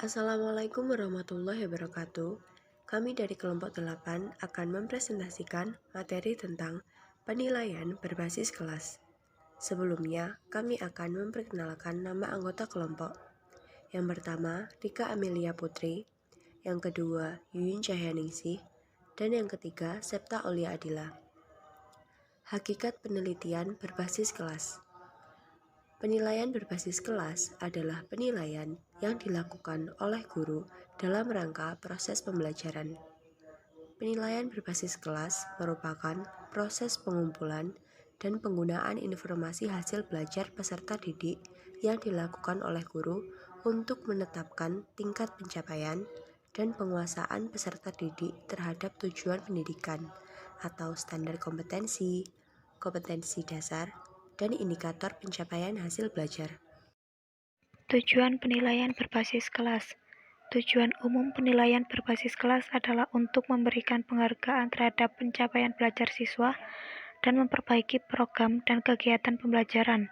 Assalamualaikum warahmatullahi wabarakatuh. Kami dari kelompok 8 akan mempresentasikan materi tentang penilaian berbasis kelas. Sebelumnya, kami akan memperkenalkan nama anggota kelompok. Yang pertama, Rika Amelia Putri. Yang kedua, Yuyun Cahyaningsih. Dan yang ketiga, Septa Aulia Adila. Hakikat penelitian berbasis kelas. Penilaian berbasis kelas adalah penilaian yang dilakukan oleh guru dalam rangka proses pembelajaran. Penilaian berbasis kelas merupakan proses pengumpulan dan penggunaan informasi hasil belajar peserta didik yang dilakukan oleh guru untuk menetapkan tingkat pencapaian dan penguasaan peserta didik terhadap tujuan pendidikan atau standar kompetensi, kompetensi dasar, dan indikator pencapaian hasil belajar. Tujuan penilaian berbasis kelas. Tujuan umum penilaian berbasis kelas adalah untuk memberikan penghargaan terhadap pencapaian belajar siswa dan memperbaiki program dan kegiatan pembelajaran.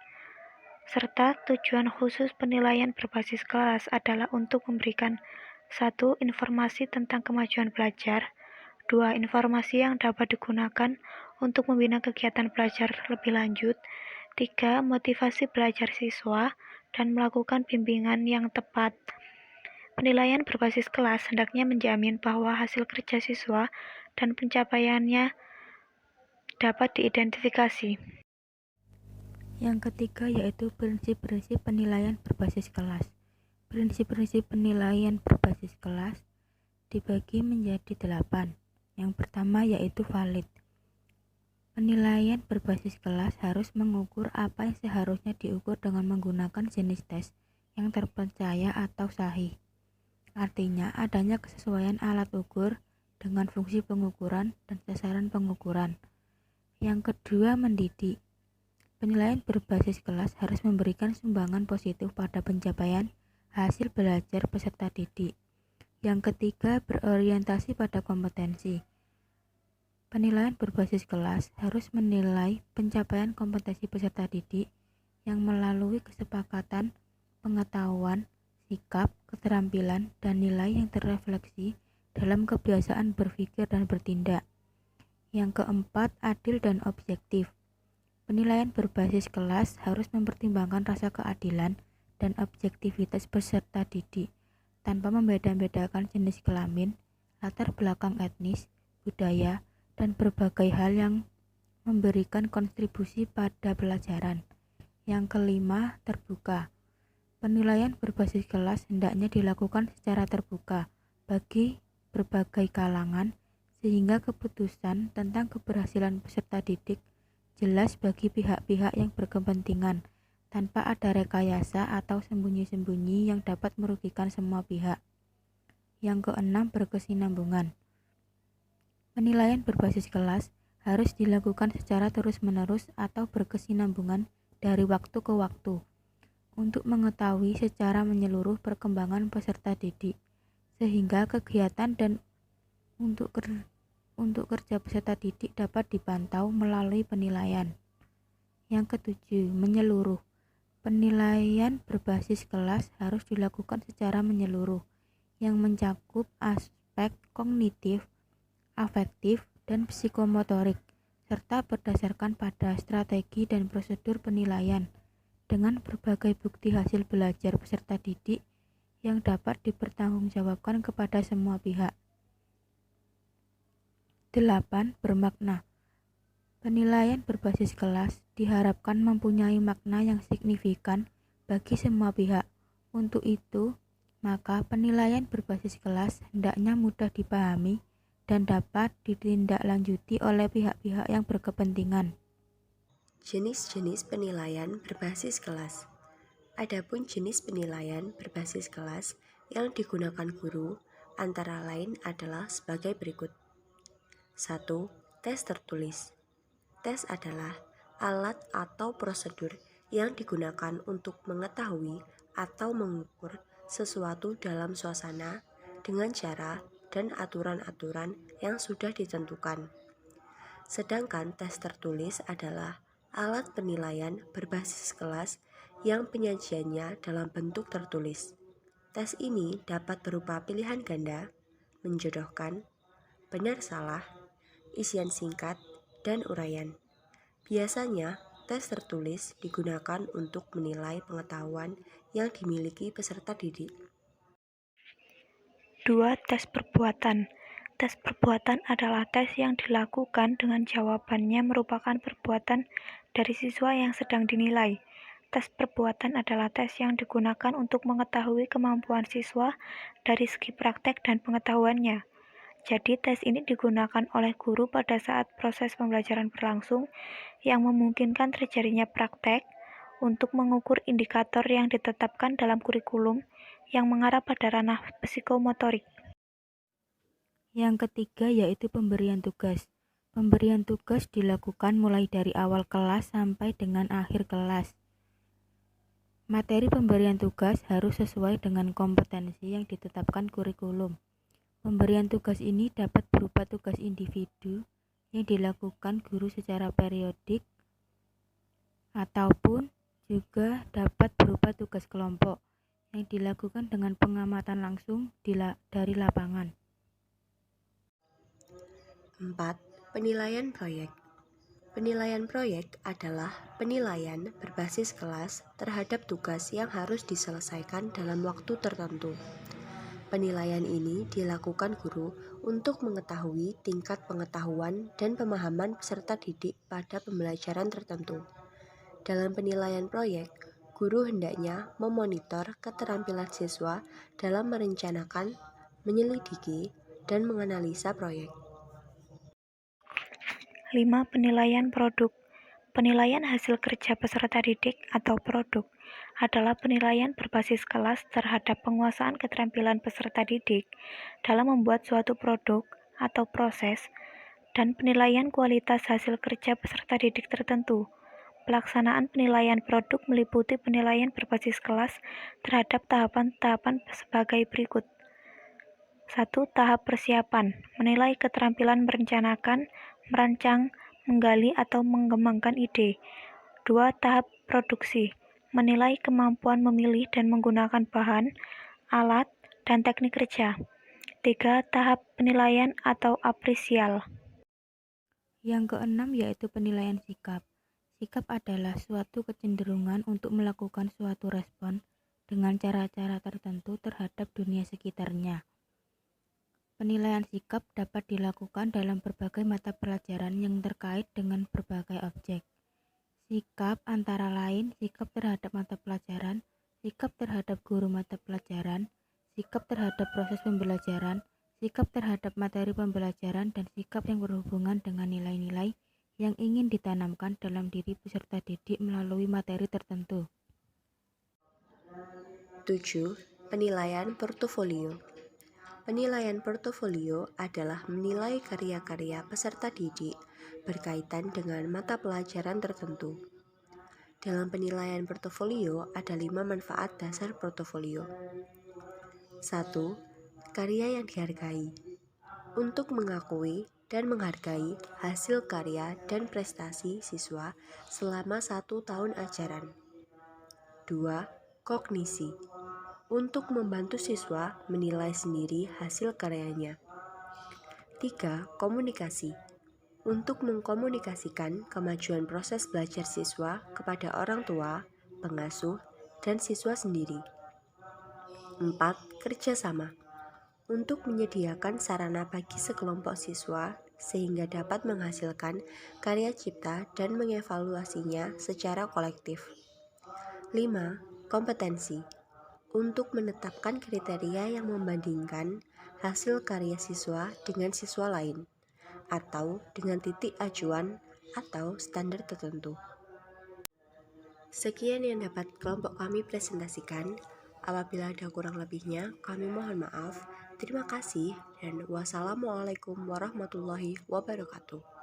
Serta tujuan khusus penilaian berbasis kelas adalah untuk memberikan 1. Informasi tentang kemajuan belajar. 2. Informasi yang dapat digunakan untuk membina kegiatan belajar lebih lanjut. 3. Motivasi belajar siswa dan melakukan bimbingan yang tepat. Penilaian berbasis kelas hendaknya menjamin bahwa hasil kerja siswa dan pencapaiannya dapat diidentifikasi. Yang ketiga yaitu prinsip-prinsip penilaian berbasis kelas. Prinsip-prinsip penilaian berbasis kelas dibagi menjadi 8. Yang pertama yaitu valid. Penilaian berbasis kelas harus mengukur apa yang seharusnya diukur dengan menggunakan jenis tes yang terpercaya atau sahih. Artinya adanya kesesuaian alat ukur dengan fungsi pengukuran dan sasaran pengukuran. Yang kedua mendidik. Penilaian berbasis kelas harus memberikan sumbangan positif pada pencapaian hasil belajar peserta didik. Yang ketiga berorientasi pada kompetensi. Penilaian berbasis kelas harus menilai pencapaian kompetensi peserta didik yang melalui kesepakatan, pengetahuan, sikap, keterampilan, dan nilai yang terrefleksi dalam kebiasaan berpikir dan bertindak. Yang keempat, adil dan objektif. Penilaian berbasis kelas harus mempertimbangkan rasa keadilan dan objektivitas peserta didik tanpa membeda-bedakan jenis kelamin, latar belakang etnis, budaya, dan berbagai hal yang memberikan kontribusi pada pelajaran. Yang kelima, terbuka. Penilaian berbasis kelas hendaknya dilakukan secara terbuka bagi berbagai kalangan sehingga keputusan tentang keberhasilan peserta didik jelas bagi pihak-pihak yang berkepentingan tanpa ada rekayasa atau sembunyi-sembunyi yang dapat merugikan semua pihak. Yang keenam, berkesinambungan. Penilaian berbasis kelas harus dilakukan secara terus-menerus atau berkesinambungan dari waktu ke waktu untuk mengetahui secara menyeluruh perkembangan peserta didik, sehingga kegiatan dan untuk kerja peserta didik dapat dipantau melalui penilaian. Yang ketujuh, menyeluruh. Penilaian berbasis kelas harus dilakukan secara menyeluruh, yang mencakup aspek kognitif, afektif, dan psikomotorik, serta berdasarkan pada strategi dan prosedur penilaian dengan berbagai bukti hasil belajar peserta didik yang dapat dipertanggungjawabkan kepada semua pihak. 8. Bermakna. Penilaian berbasis kelas diharapkan mempunyai makna yang signifikan bagi semua pihak. Untuk itu, maka penilaian berbasis kelas hendaknya mudah dipahami dan dapat ditindaklanjuti oleh pihak-pihak yang berkepentingan. Jenis-jenis penilaian berbasis kelas. Adapun jenis penilaian berbasis kelas yang digunakan guru antara lain adalah sebagai berikut. 1. Tes tertulis. Tes adalah alat atau prosedur yang digunakan untuk mengetahui atau mengukur sesuatu dalam suasana dengan cara dan aturan-aturan yang sudah ditentukan. Sedangkan tes tertulis adalah alat penilaian berbasis kelas yang penyajiannya dalam bentuk tertulis. Tes ini dapat berupa pilihan ganda, menjodohkan, benar salah, isian singkat, dan uraian. Biasanya, tes tertulis digunakan untuk menilai pengetahuan yang dimiliki peserta didik. 2. Tes perbuatan. Tes perbuatan adalah tes yang dilakukan dengan jawabannya merupakan perbuatan dari siswa yang sedang dinilai. Tes perbuatan adalah tes yang digunakan untuk mengetahui kemampuan siswa dari segi praktek dan pengetahuannya. Jadi, tes ini digunakan oleh guru pada saat proses pembelajaran berlangsung yang memungkinkan terjadinya praktek untuk mengukur indikator yang ditetapkan dalam kurikulum yang mengarah pada ranah psikomotorik. Yang ketiga yaitu pemberian tugas. Pemberian tugas dilakukan mulai dari awal kelas sampai dengan akhir kelas. Materi pemberian tugas harus sesuai dengan kompetensi yang ditetapkan kurikulum. Pemberian tugas ini dapat berupa tugas individu yang dilakukan guru secara periodik ataupun juga dapat berupa tugas kelompok yang dilakukan dengan pengamatan langsung dari lapangan. 4. Penilaian proyek. Penilaian proyek adalah penilaian berbasis kelas terhadap tugas yang harus diselesaikan dalam waktu tertentu. Penilaian ini dilakukan guru untuk mengetahui tingkat pengetahuan dan pemahaman peserta didik pada pembelajaran tertentu. Dalam penilaian proyek, guru hendaknya memonitor keterampilan siswa dalam merencanakan, menyelidiki, dan menganalisa proyek. 5. Penilaian produk. Penilaian hasil kerja peserta didik atau produk adalah penilaian berbasis kelas terhadap penguasaan keterampilan peserta didik dalam membuat suatu produk atau proses dan penilaian kualitas hasil kerja peserta didik tertentu. Pelaksanaan penilaian produk meliputi penilaian berbasis kelas terhadap tahapan-tahapan sebagai berikut. 1. Tahap persiapan, menilai keterampilan merencanakan, merancang, menggali atau mengembangkan ide. 2. Tahap produksi, menilai kemampuan memilih dan menggunakan bahan, alat, dan teknik kerja. 3. Tahap penilaian atau apresial. Yang keenam yaitu penilaian sikap. Sikap adalah suatu kecenderungan untuk melakukan suatu respon dengan cara-cara tertentu terhadap dunia sekitarnya. Penilaian sikap dapat dilakukan dalam berbagai mata pelajaran yang terkait dengan berbagai objek. Sikap antara lain sikap terhadap mata pelajaran, sikap terhadap guru mata pelajaran, sikap terhadap proses pembelajaran, sikap terhadap materi pembelajaran, dan sikap yang berhubungan dengan nilai-nilai yang ingin ditanamkan dalam diri peserta didik melalui materi tertentu. 7. Penilaian portofolio. Penilaian portofolio adalah menilai karya-karya peserta didik berkaitan dengan mata pelajaran tertentu. Dalam penilaian portofolio ada 5 manfaat dasar portofolio. 1. Karya yang dihargai. Untuk mengakui dan menghargai hasil karya dan prestasi siswa selama 1 tahun ajaran. 2. Kognisi. Untuk membantu siswa menilai sendiri hasil karyanya. 3. Komunikasi. Untuk mengkomunikasikan kemajuan proses belajar siswa kepada orang tua, pengasuh, dan siswa sendiri. 4. Kerjasama. Untuk menyediakan sarana bagi sekelompok siswa sehingga dapat menghasilkan karya cipta dan mengevaluasinya secara kolektif. 5. Kompetensi. Untuk menetapkan kriteria yang membandingkan hasil karya siswa dengan siswa lain, atau dengan titik acuan atau standar tertentu. Sekian yang dapat kelompok kami presentasikan. Apabila ada kurang lebihnya, kami mohon maaf. Terima kasih dan wassalamualaikum warahmatullahi wabarakatuh.